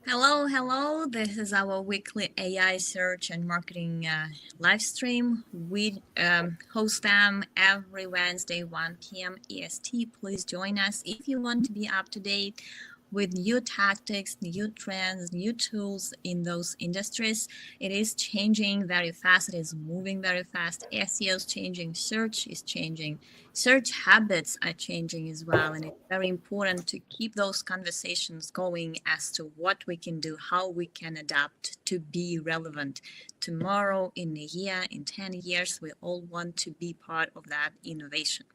Hello, hello. This is our weekly AI search and marketing live stream. We host them every Wednesday, 1 p.m. EST. Please join us if you want to be up to date with new tactics, new trends, new tools in those industries. It is changing very fast. It is moving very fast. SEO is changing. Search is changing. Search habits are changing as well. And it's very important to keep those conversations going as to what we can do, how we can adapt to be relevant tomorrow, in a year, in 10 years. We all want to be part of that innovation.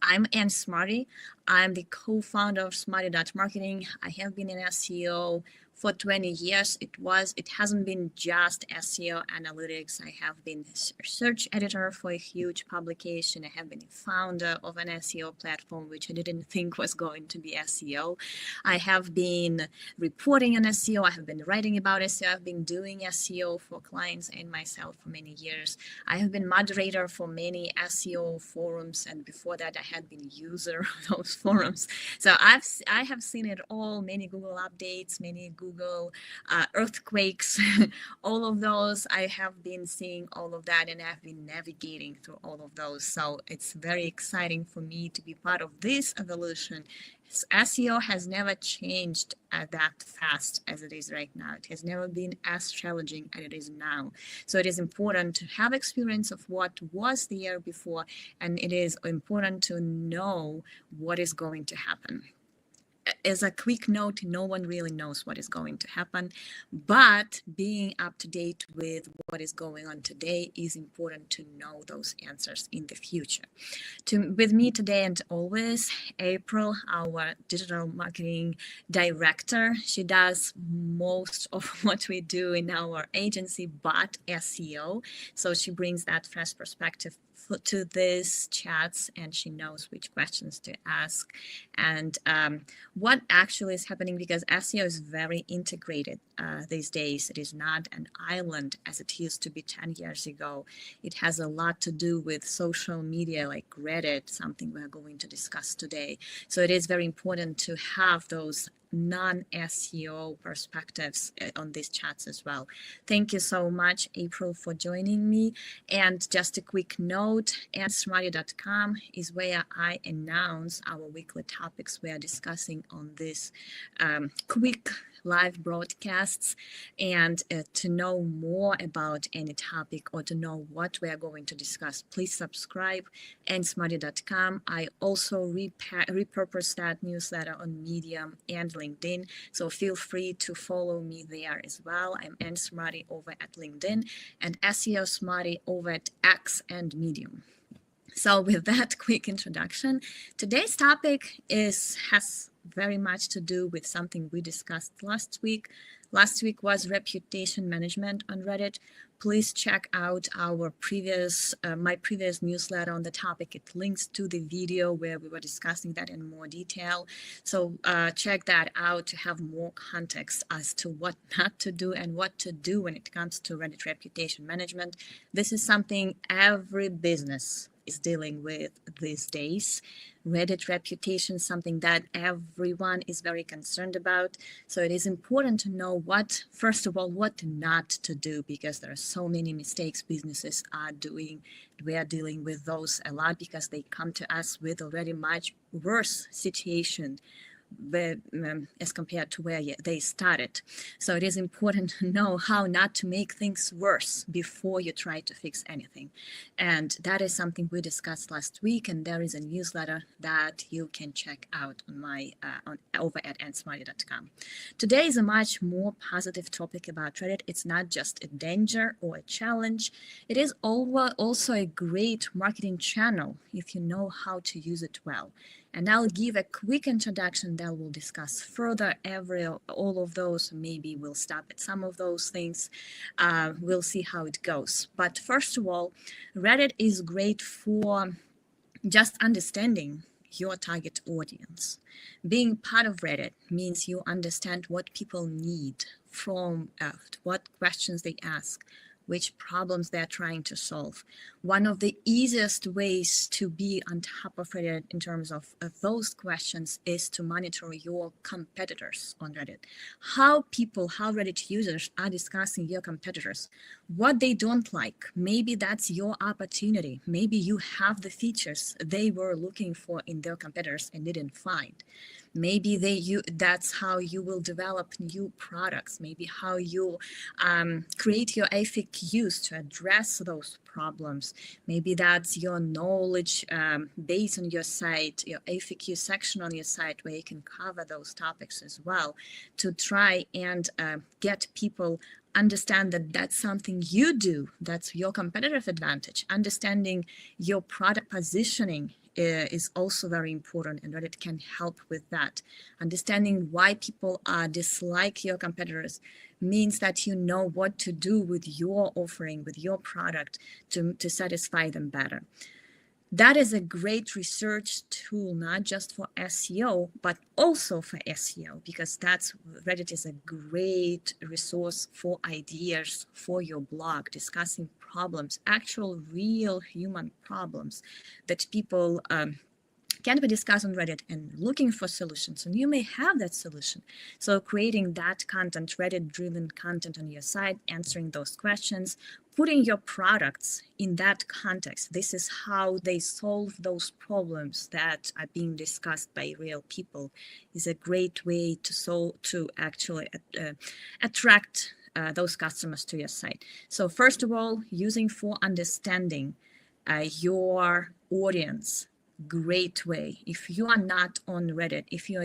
I'm Anne Smarty. I'm the co-founder of Smarty.marketing. I have been in SEO for 20 years. It hasn't been just SEO analytics. I have been a search editor for a huge publication. I have been a founder of an SEO platform, which I didn't think was going to be SEO. I have been reporting on SEO. I have been writing about SEO. I've been doing SEO for clients and myself for many years. I have been moderator for many SEO forums, and before that, I had been a user of those forums. So I have seen it all, many Google updates, many Google earthquakes, all of those. I have been seeing all of that, and I've been navigating through all of those. So it's very exciting for me to be part of this evolution. SEO has never changed that fast as it is right now. It has never been as challenging as it is now. So it is important to have experience of what was the year before, and it is important to know what is going to happen. As a quick note, no one really knows what is going to happen, but being up to date with what is going on today is important to know those answers in the future. With me today and always, April, our digital marketing director. She does most of what we do in our agency, but SEO. So she brings that fresh perspective to these chats, and she knows which questions to ask and what actually is happening, because SEO is very integrated these days. It is not an island as it used to be 10 years ago. It has a lot to do with social media like Reddit, something we're going to discuss today. So it is very important to have those non-SEO perspectives on these chats as well. Thank you so much, April, for joining me. And just a quick note, AnneSmarty.com is where I announce our weekly topics we are discussing on this quick live broadcasts. And to know more about any topic or to know what we are going to discuss, please subscribe AnneSmarty.com. I also repurpose that newsletter on Medium and LinkedIn, so feel free to follow me there as well. I'm Anne Smarty over at LinkedIn and SEO Smarty over at X and Medium. So with that quick introduction, today's topic has very much to do with something we discussed last week. Last week was reputation management on Reddit. Please check out our my previous newsletter on the topic. It links to the video where we were discussing that in more detail. So check that out to have more context as to what not to do and what to do when it comes to Reddit reputation management. This is something every business is dealing with these days. Reddit reputation is something that everyone is very concerned about. So it is important to know what, first of all, what not to do, because there are so many mistakes businesses are doing. We are dealing with those a lot because they come to us with already much worse situation as compared to where they started. So it is important to know how not to make things worse before you try to fix anything. And that is something we discussed last week, and there is a newsletter that you can check out on my over at AnneSmarty.com. Today is a much more positive topic about Reddit. It's not just a danger or a challenge. It is also a great marketing channel if you know how to use it well. And I'll give a quick introduction that we'll discuss further all of those. Maybe we'll stop at some of those things. We'll see how it goes. But first of all, Reddit is great for just understanding your target audience. Being part of Reddit means you understand what people need from what questions they ask, which problems they're trying to solve. One of the easiest ways to be on top of Reddit in terms of those questions is to monitor your competitors on Reddit. How Reddit users are discussing your competitors, what they don't like. Maybe that's your opportunity. Maybe you have the features they were looking for in their competitors and didn't find. Maybe that's how you will develop new products. Maybe how you create your FAQs to address those problems. Maybe that's your knowledge base on your site, your FAQ section on your site, where you can cover those topics as well, to try and get people understand that that's something you do, that's your competitive advantage. Understanding your product positioning is also very important, and Reddit can help with that. Understanding why people dislike your competitors means that you know what to do with your offering, with your product, to satisfy them better. That is a great research tool, not just for SEO, but also for SEO, because Reddit is a great resource for ideas for your blog, discussing problems, actual real human problems that people can be discussed on Reddit and looking for solutions. And you may have that solution. So creating that content, Reddit-driven content on your site, answering those questions, putting your products in that context. This is how they solve those problems that are being discussed by real people, is a great way to actually attract those customers to your site. So first of all, using for understanding your audience. Great way. If you are not on Reddit, if you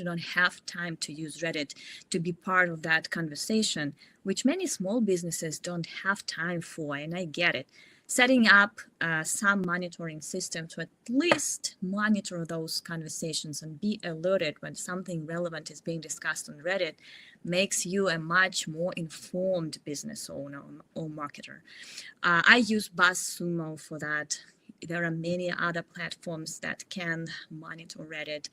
don't have time to use Reddit to be part of that conversation, which many small businesses don't have time for, and I get it, setting up some monitoring system to at least monitor those conversations and be alerted when something relevant is being discussed on Reddit makes you a much more informed business owner or marketer. I use BuzzSumo for that. There are many other platforms that can monitor Reddit.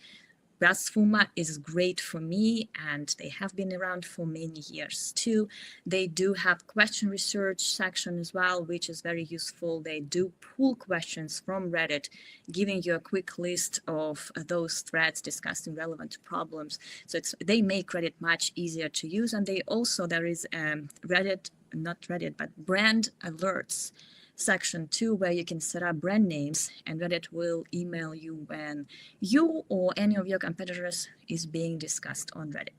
BuzzSumo is great for me, and they have been around for many years too. They do have question research section as well, which is very useful. They do pull questions from Reddit, giving you a quick list of those threads discussing relevant problems. So they make Reddit much easier to use. And there is brand alerts section too, where you can set up brand names, and Reddit will email you when you or any of your competitors is being discussed on Reddit.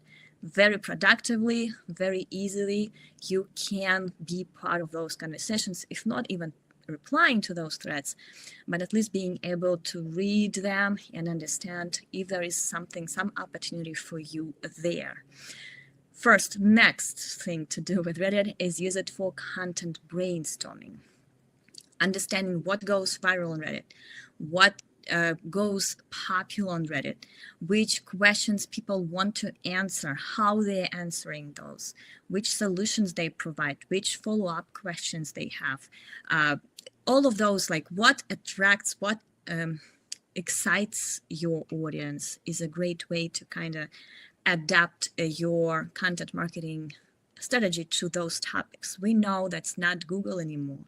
Very productively, very easily, you can be part of those conversations, if not even replying to those threads, but at least being able to read them and understand if there is some opportunity for you there. Next thing to do with Reddit is use it for content brainstorming. Understanding what goes viral on Reddit, what goes popular on Reddit, which questions people want to answer, how they're answering those, which solutions they provide, which follow-up questions they have. All of those, like what attracts, what excites your audience, is a great way to kind of adapt your content marketing strategy to those topics. We know that's not Google anymore.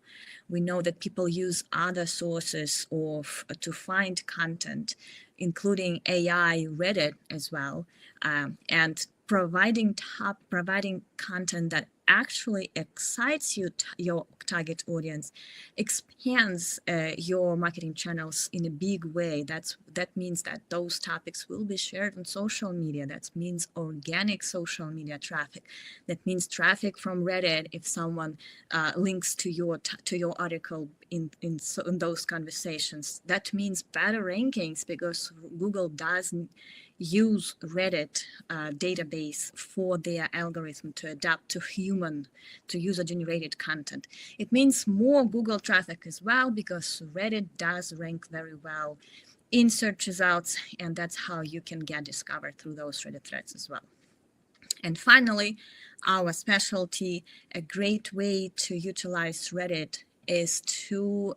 We know that people use other sources to find content, including AI, Reddit as well, and providing content that actually excites your target audience, expands your marketing channels in a big way. That means that those topics will be shared on social media. That means organic social media traffic. That means traffic from Reddit if someone links to your article in those conversations. That means better rankings, because Google doesn't use Reddit database for their algorithm to adapt to user-generated content. It means more Google traffic as well, because Reddit does rank very well in search results, and that's how you can get discovered through those Reddit threads as well. And finally, our specialty, a great way to utilize Reddit is to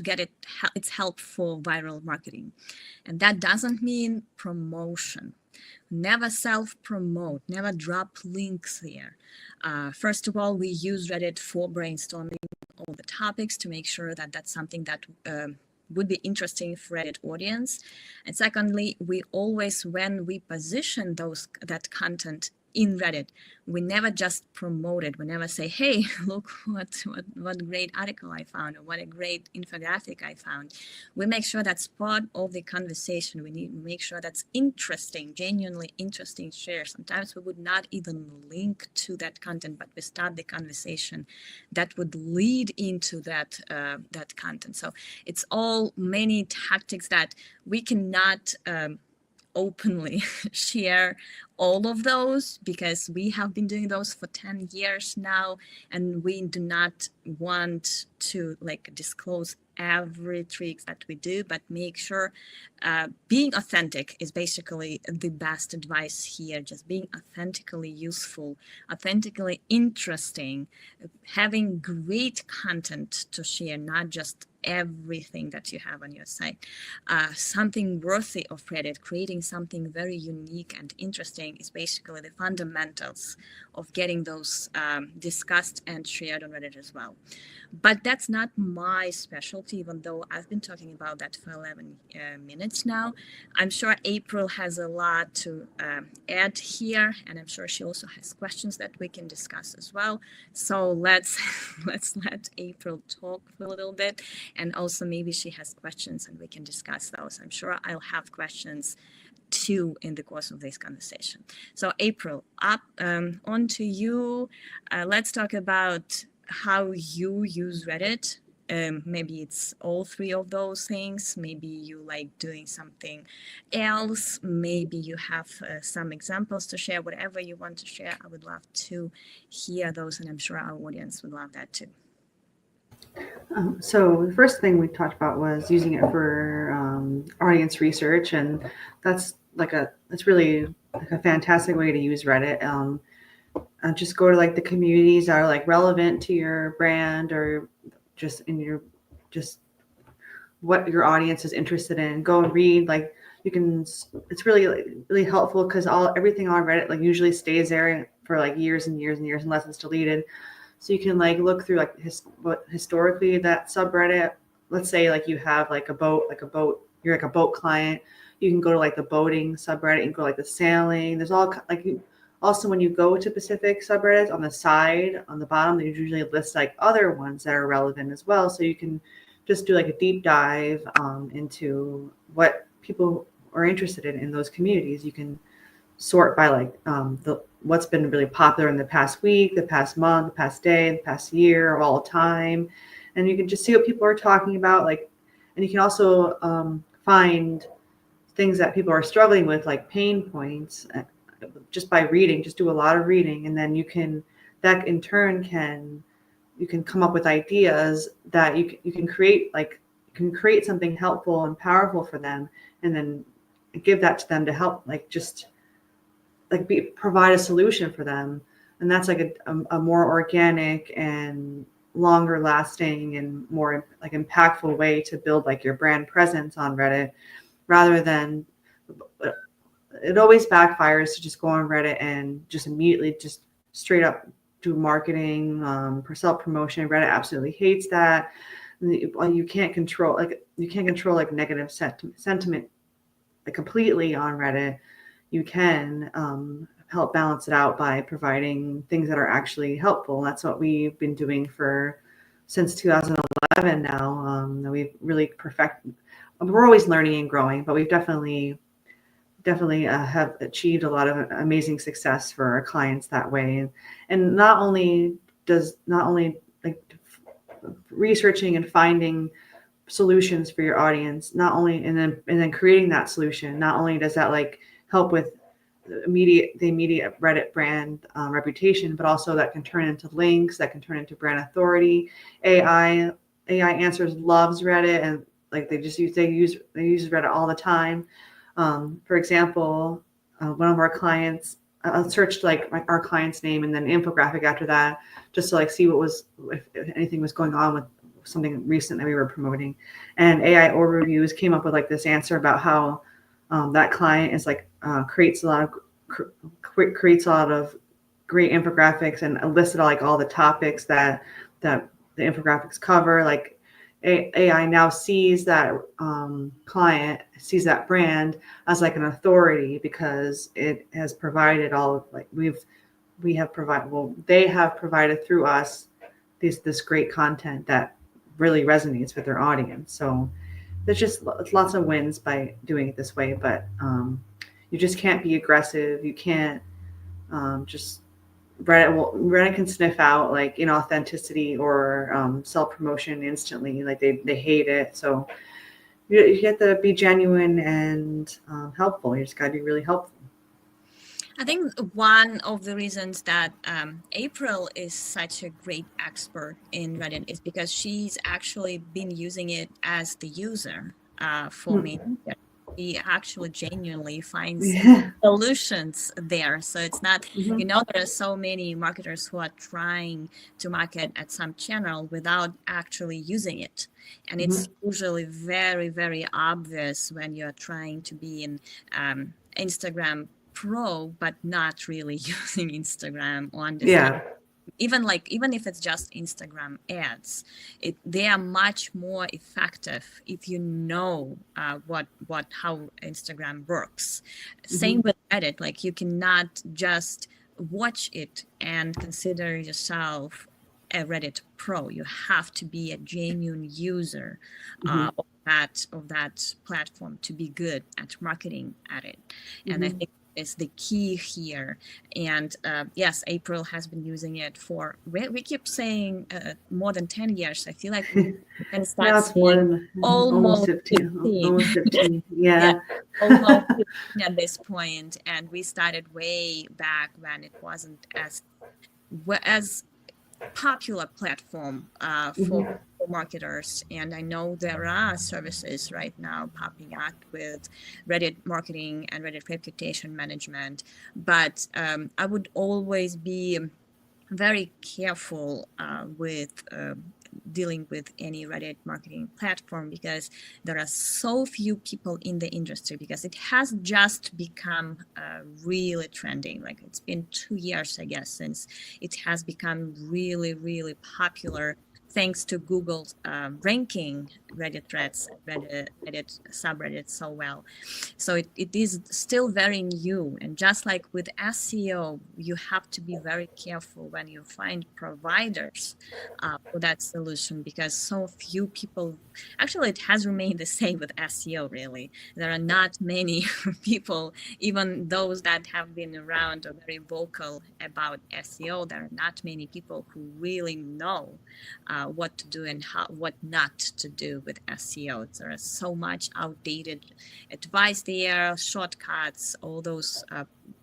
get its help for viral marketing. And that doesn't mean promotion. Never self-promote, never drop links here. First of all, we use Reddit for brainstorming all the topics to make sure that that's something that would be interesting for Reddit audience. And secondly, we always, when we position that content in Reddit, we never just promote it. We never say, hey, look what great article I found, or what a great infographic I found. We make sure that's part of the conversation. We need to make sure that's interesting, genuinely interesting share. Sometimes we would not even link to that content, but we start the conversation that would lead into that content. So it's all many tactics that we cannot openly share all of those, because we have been doing those for 10 years now, and we do not want to disclose every trick that we do, but make sure being authentic is basically the best advice here. Just being authentically useful, authentically interesting, having great content to share, not just everything that you have on your site. Something worthy of Reddit, creating something very unique and interesting is basically the fundamentals of getting those discussed and shared on Reddit as well. But that's not my specialty, even though I've been talking about that for 11 minutes now. I'm sure April has a lot to add here, and I'm sure she also has questions that we can discuss as well. So let's let April talk for a little bit, and also maybe she has questions and we can discuss those. I'm sure I'll have questions too in the course of this conversation. So April, on to you. Let's talk about how you use Reddit. Maybe it's all three of those things. Maybe you like doing something else. Maybe you have some examples to share. Whatever you want to share, I would love to hear those, and I'm sure our audience would love that too. So the first thing we talked about was using it for audience research, and that's really a fantastic way to use Reddit. Just go to the communities that are relevant to your brand, or just what your audience is interested in. Go and read. It's really helpful because everything on Reddit usually stays there for years and years and years unless it's deleted. So you can look through what historically that subreddit. Let's say you have a boat. You're a boat client. You can go to the boating subreddit and go the sailing. There's all also when you go to specific subreddits on the side, on the bottom, they usually list other ones that are relevant as well. So you can just do a deep dive into what people are interested in those communities. You can sort by what's been really popular in the past week, the past month, the past day, the past year, of all time. And you can just see what people are talking about. And you can also find things that people are struggling with, pain points, just by reading. Just do a lot of reading, and then you can come up with ideas that you can create something helpful and powerful for them, and then give that to them to help provide a solution for them. And that's a more organic and longer lasting and more impactful way to build your brand presence on Reddit, rather than it always backfires to just go on Reddit and just immediately just straight up do marketing, self promotion. Reddit absolutely hates that. You can't control negative sentiment completely on Reddit. You can help balance it out by providing things that are actually helpful. That's what we've been doing since 2011 now. We've really we're always learning and growing, but we've definitely have achieved a lot of amazing success for our clients that way. And not only researching and finding solutions for your audience, and then creating that solution, not only does that help with the immediate Reddit brand reputation, but also that can turn into links, that can turn into brand authority. AI Answers loves Reddit, and they use Reddit all the time. For example, one of our clients searched our client's name and then infographic after that, just to see if anything was going on with something recent that we were promoting. And AI Overviews came up with this answer about how that client is like creates a lot of great infographics and listed like all the topics that the infographics cover. Like AI now sees that client, sees that brand as like an authority because it has provided all of like they have provided through us this great content that really resonates with their audience. So there's just lots of wins by doing it this way, but you just can't be aggressive. You can't just Reddit can sniff out like inauthenticity or self promotion instantly. Like they hate it. So you get to be genuine and helpful. You just got to be really helpful. I think one of the reasons that April is such a great expert in Reddit is because she's actually been using it as the user for me. She actually genuinely finds solutions there. So it's not, there are so many marketers who are trying to market at some channel without actually using it. And it's usually very, very obvious when you're trying to be in Instagram Pro, but not really using Instagram on the even if it's just Instagram ads, they are much more effective if you know how Instagram works. Same with Reddit, like you cannot just watch it and consider yourself a Reddit pro. You have to be a genuine user of that platform to be good at marketing at it. And I think is the key here. And yes, April has been using it for, we keep saying more than 10 years. I feel like we can start now it's more than almost 15. Almost 15. Yeah. Almost 15 at this point. And we started way back when it wasn't as popular platform for marketers. And I know there are services right now popping up with Reddit marketing and Reddit reputation management, but I would always be very careful with dealing with any Reddit marketing platform because there are so few people in the industry, because it has just become really trending. Like it's been 2 years, I guess, since it has become really, really popular, thanks to Google's ranking Reddit threads, Reddit subreddit so well. So it is still very new. And just like with SEO, you have to be very careful when you find providers for that solution, because so few people, actually it has remained the same with SEO really. There are not many people, even those that have been around or very vocal about SEO, there are not many people who really know what to do and what not to do with SEO. There is so much outdated advice there, shortcuts, all those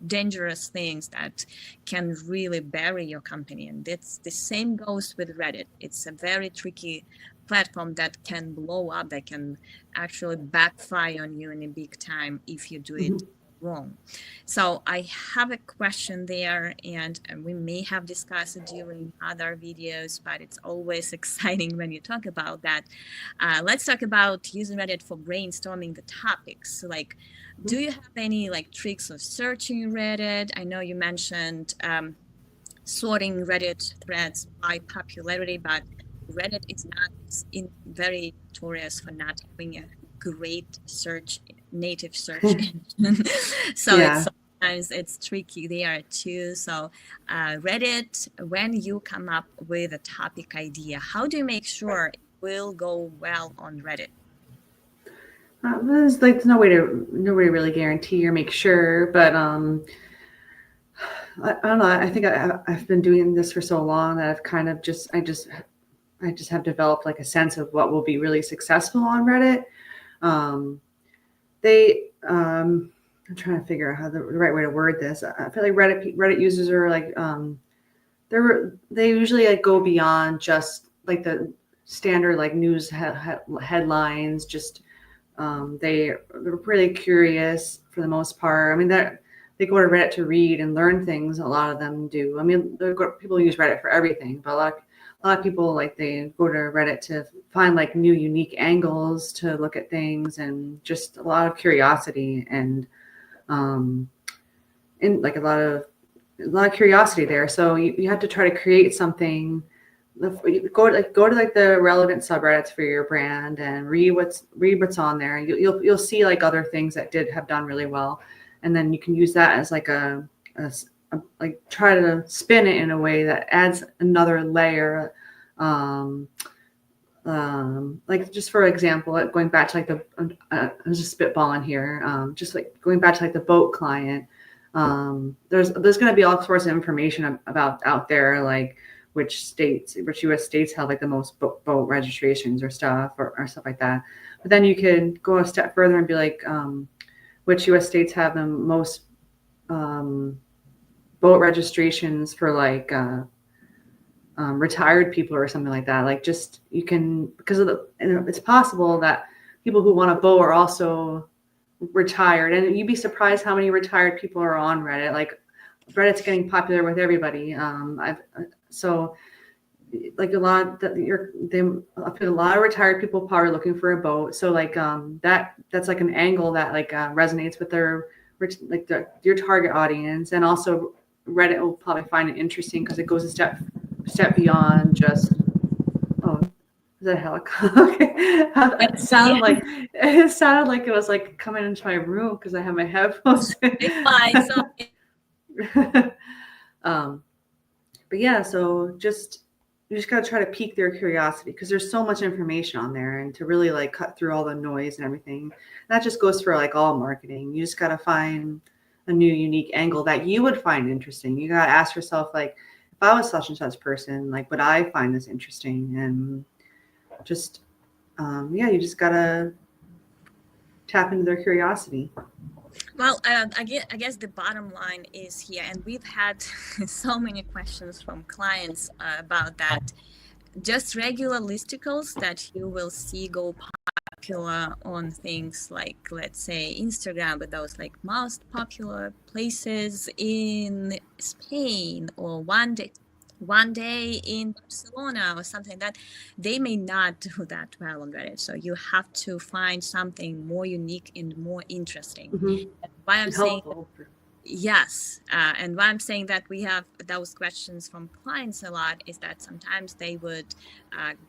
dangerous things that can really bury your company. And it's the same goes with Reddit. It's a very tricky platform that can blow up, that can actually backfire on you in a big time if you do it wrong. So I have a question there, and we may have discussed it during other videos, but it's always exciting when you talk about that. Let's talk about using Reddit for brainstorming the topics. Like, do you have any like tricks of searching Reddit? I know you mentioned sorting Reddit threads by popularity, but Reddit is not very notorious for not having a great native search engine. So sometimes it's tricky there too. So Reddit, when you come up with a topic idea, how do you make sure it will go well on Reddit? There's no way to really guarantee or make sure, but I don't know. I think I've been doing this for so long that I've kind of I just have developed like a sense of what will be really successful on Reddit. I'm trying to figure out how the right way to word this. I feel like Reddit users are like they usually like go beyond just like the standard like news headlines. Just they're really curious for the most part. I mean, they go to Reddit to read and learn things. A lot of them do. I mean, people use Reddit for everything, but a lot a lot of people like they go to Reddit to find like new unique angles to look at things, and just a lot of curiosity and like a lot of curiosity there. So you have to try to create something. Go to like the relevant subreddits for your brand and read what's on there. You'll see like other things that have done really well, and then you can use that as like like try to spin it in a way that adds another layer. Like just for example, going back to like I was just spitballing here. Just like going back to like the boat client. There's going to be all sorts of information about out there, like which U.S. states have like the most boat registrations or stuff or stuff like that. But then you could go a step further and be like, which U.S. states have the most boat registrations for like retired people or something like that. Like just you can, because of it's possible that people who want a boat are also retired, and you'd be surprised how many retired people are on Reddit. Like Reddit's getting popular with everybody. So like a lot that a lot of retired people probably looking for a boat. So like that's like an angle that like resonates with your target audience, and also Reddit will probably find it interesting because it goes a step beyond just is that a helicopter? It sounded like it was like coming into my room because I have my headphones in. It's fine. But yeah, so you just got to try to pique their curiosity because there's so much information on there, and to really like cut through all the noise and everything. That just goes for like all marketing. You just got to find a new unique angle that you would find interesting. You got to ask yourself, like, if I was such and such person, like, would I find this interesting? And just you just got to tap into their curiosity. Well, I guess the bottom line is here, and we've had so many questions from clients about that. Just regular listicles that you will see go popular on things like, let's say, Instagram, but those like most popular places in Spain, or one day in Barcelona or something like that, they may not do that well on Reddit. So you have to find something more unique and more interesting. Mm-hmm. Why I'm saying yes, and why I'm saying that we have those questions from clients a lot is that sometimes they would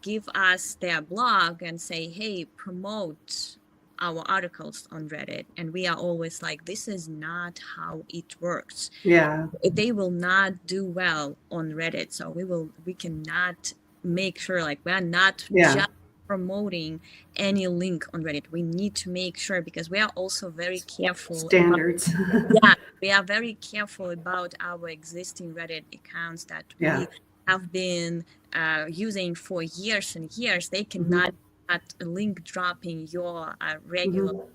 give us their blog and say, hey, promote our articles on Reddit, and we are always like, this is not how it works. Yeah, they will not do well on Reddit, so we cannot make sure, like, we're not just promoting any link on Reddit. We need to make sure, because we are also very careful standards. We are very careful about our existing Reddit accounts that we have been using for years and years. They cannot link dropping your regular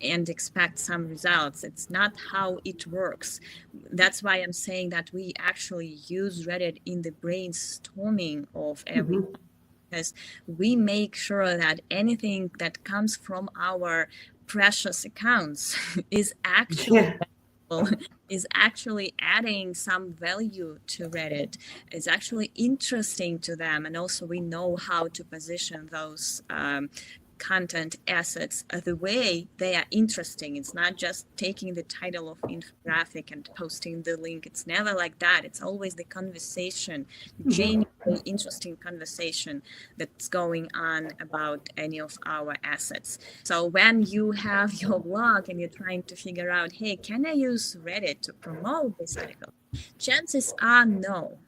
and expect some results. It's not how it works. That's why I'm saying that we actually use Reddit in the brainstorming of everything, because we make sure that anything that comes from our precious accounts is actually is actually adding some value to Reddit, is actually interesting to them, and also we know how to position those content assets the way they are interesting. It's not just taking the title of infographic and posting the link. It's never like that. It's always the conversation, genuinely interesting conversation that's going on about any of our assets. So when you have your blog and you're trying to figure out, hey, can I use Reddit to promote this article? Chances are no.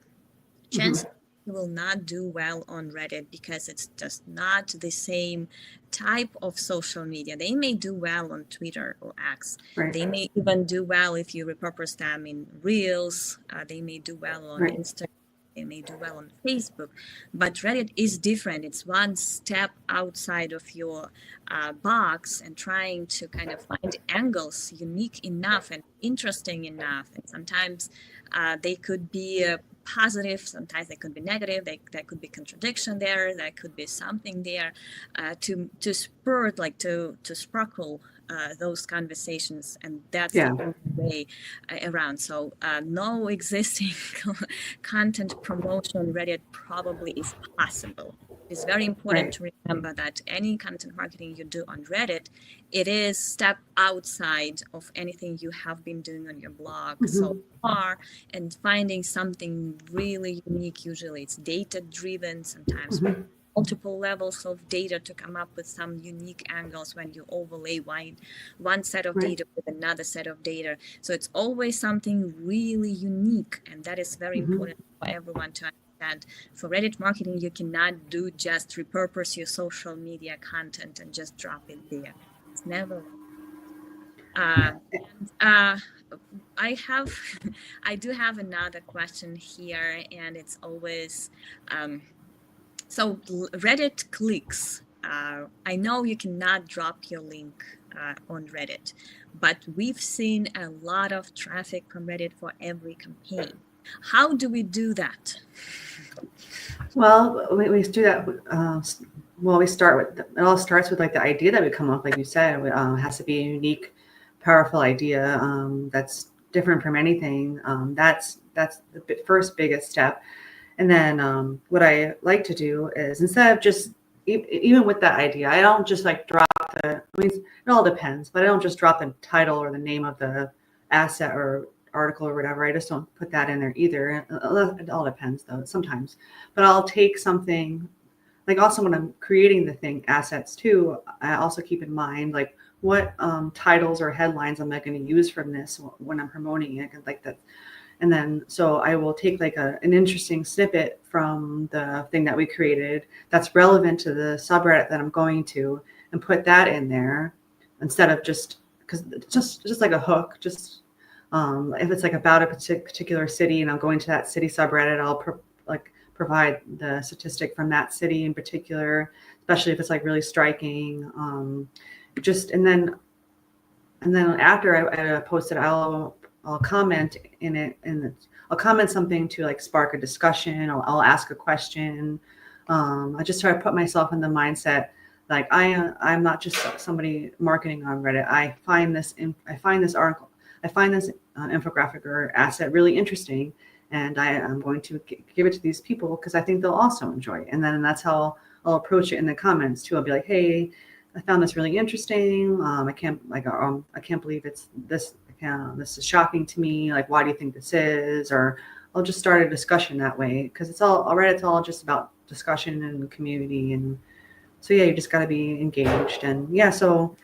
Chances will not do well on Reddit, because it's just not the same type of social media. They may do well on Twitter or X. They may even do well if you repurpose them in Reels. They may do well on Instagram. They may do well on Facebook. But Reddit is different. It's one step outside of your box, and trying to kind of find angles unique enough and interesting enough. And sometimes they could be positive, sometimes they could be negative. There could be contradiction there. There could be something there to spur, like to sparkle those conversations, and that's Yeah. the only way around. So no existing content promotion on Reddit probably is possible. It's very important Right. to remember that any content marketing you do on Reddit, it is step outside of anything you have been doing on your blog so far, and finding something really unique. Usually it's data driven, sometimes multiple levels of data to come up with some unique angles when you overlay one set of Right. data with another set of data. So it's always something really unique, and that is very important for everyone to understand. For Reddit marketing, you cannot do just repurpose your social media content and just drop it there. It's never. I do have another question here, and it's always, so Reddit clicks. I know you cannot drop your link on Reddit, but we've seen a lot of traffic from Reddit for every campaign. How do we do that? Well, we do that. Well, we start with it all starts with like the idea that we come up, like you said, it has to be a unique, powerful idea that's different from anything. That's the first biggest step. And then what I like to do is instead of just even with that idea, I don't just like drop the. I mean, it all depends, but I don't just drop the title or the name of the asset or article or whatever. I just don't put that in there either. It all depends though, sometimes. But I'll take something like also when I'm creating the thing assets too, I also keep in mind like what titles or headlines am I going to use from this when I'm promoting it, like that. And then so I will take like an interesting snippet from the thing that we created that's relevant to the subreddit that I'm going to, and put that in there instead of just because just like a hook. Just if it's like about a particular city and I'm going to that city subreddit, I'll provide the statistic from that city in particular, especially if it's like really striking. And then after I post it, I'll comment in it, and I'll comment something to like spark a discussion. I'll ask a question. I just try to put myself in the mindset like I'm not just somebody marketing on Reddit. I find this article, I find this infographic or asset really interesting, and I'm going to give it to these people because I think they'll also enjoy it. And then that's how I'll approach it in the comments too. I'll be like, hey, I found this really interesting. I can't believe it's this. This is shocking to me. Like, why do you think this is? Or I'll just start a discussion that way because it's all just about discussion and community. And so yeah, you just got to be engaged. And yeah, so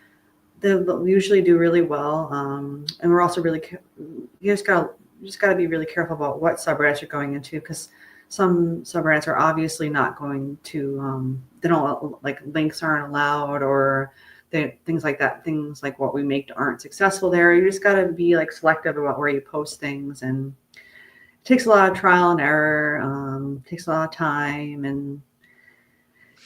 they usually do really well. And we're also really you just got to be really careful about what subreddits you're going into, because some subreddits are obviously not going to they don't like links aren't allowed, or things like that. Things like what we make aren't successful there. You just got to be like selective about where you post things, and it takes a lot of trial and error. Takes a lot of time, and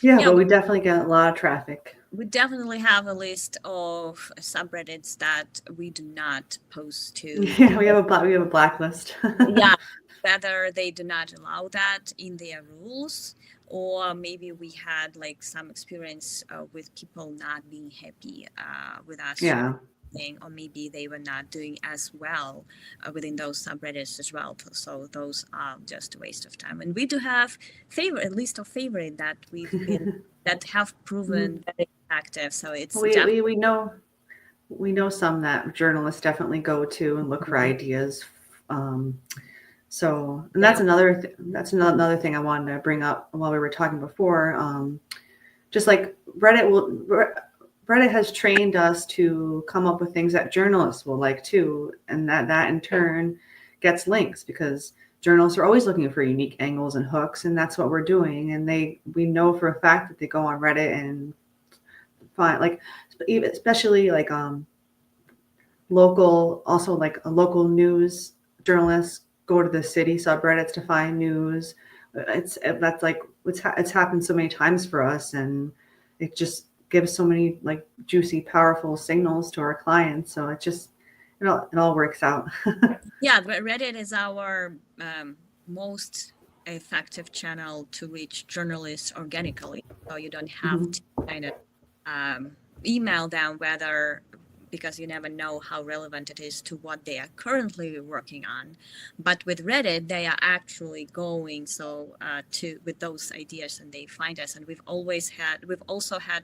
yeah, but we definitely get a lot of traffic. We definitely have a list of subreddits that we do not post to. Yeah, we have a blacklist. Yeah, whether they do not allow that in their rules, or maybe we had like some experience with people not being happy with us. Yeah. Or maybe they were not doing as well within those subreddits as well. So those are just a waste of time. And we do have a list of favorite that we've been that have proven very effective. So it's we know some that journalists definitely go to and look for ideas. So, and that's another thing I wanted to bring up while we were talking before. Just like Reddit has trained us to come up with things that journalists will like too, and that in turn gets links, because journalists are always looking for unique angles and hooks, and that's what we're doing. And we know for a fact that they go on Reddit and find, like, especially like local news journalists go to the city subreddits to find news. It's happened so many times for us, and it just gives so many like juicy, powerful signals to our clients. So it all works out. Yeah, Reddit is our most effective channel to reach journalists organically. So you don't have to kind of email them, whether because you never know how relevant it is to what they are currently working on. But with Reddit, they are actually going to with those ideas, and they find us. And we've also had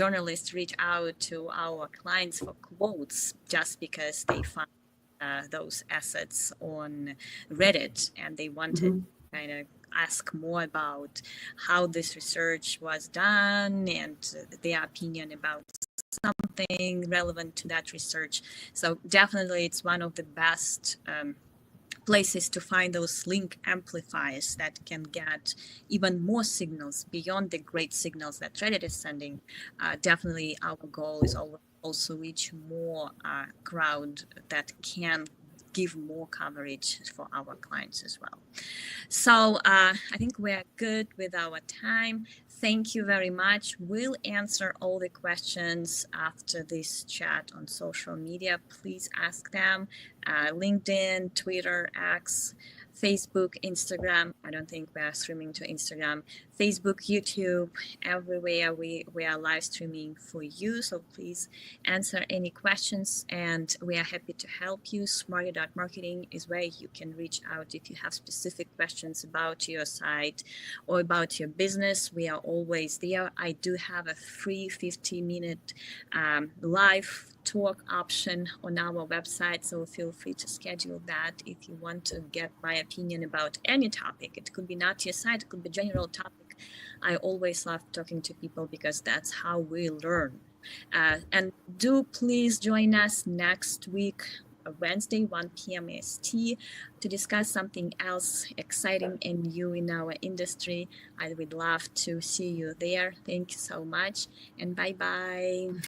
journalists reach out to our clients for quotes just because they find those assets on Reddit, and they wanted kind of ask more about how this research was done and their opinion about something relevant to that research. So definitely it's one of the best places to find those link amplifiers that can get even more signals beyond the great signals that Reddit is sending. Definitely our goal is also reach more crowd that can give more coverage for our clients as well. So I think we're good with our time. Thank you very much. We'll answer all the questions after this chat on social media. Please ask them. LinkedIn, Twitter, X, Facebook, Instagram. I don't think we are streaming to Instagram. Facebook, YouTube, everywhere we are live streaming for you. So please answer any questions, and we are happy to help you. Smarty.marketing is where you can reach out if you have specific questions about your site or about your business. We are always there. I do have a free 15-minute live talk option on our website, so feel free to schedule that if you want to get my opinion about any topic. It could be not your site, it could be general topic. I always love talking to people because that's how we learn. And do please join us next week, Wednesday, 1 p.m. EST, to discuss something else exciting and new in our industry. I would love to see you there. Thank you so much, and bye-bye.